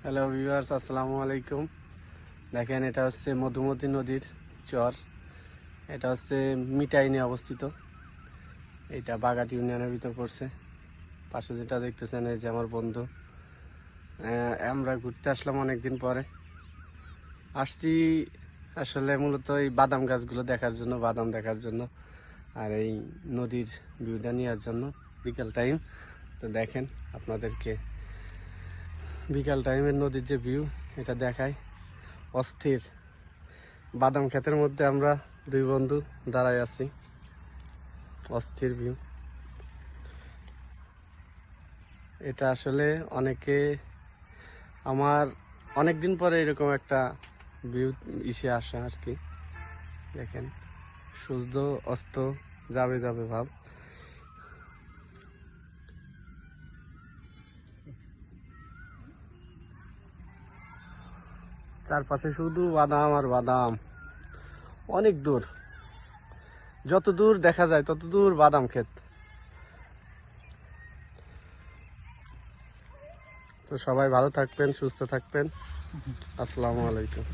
Hello viewers, আসসালামু আলাইকুম। দেখেন, এটা হচ্ছে মধুমতি নদীর চর। এটা হচ্ছে মিটাইনে অবস্থিত। এটা বাগাট ইউনিয়নের ভিতর পড়ছে। পাশে যেটা দেখতেছেন, এই যে আমার বন্ধু। আমরা ঘুরতে আসলাম অনেকদিন পরে। আসছি আসলে মূলত এই বাদাম গাছগুলো দেখার জন্য, বাদাম দেখার জন্য, আর এই নদীর ভিউটা নেওয়ার জন্য। বিকাল টাইম তো দেখেন আপনাদেরকে বিকাল টাইমের নদীর যে ভিউ, এটা দেখায় অস্থির। বাদাম ক্ষেতের মধ্যে আমরা দুই বন্ধু দাঁড়ায় আছি, অস্থির ভিউ। এটা আসলে আমার অনেক দিন পরে এরকম একটা ভিউ ইসে আসা আর কি। দেখেন, সূর্য অস্ত যাবে যাবে ভাব। চারপাশে শুধু বাদাম আর বাদাম। অনেক দূর, যত দূর দেখা যায় তত দূর বাদাম ক্ষেত। তো সবাই ভালো থাকবেন, সুস্থ থাকবেন। আসসালামু আলাইকুম।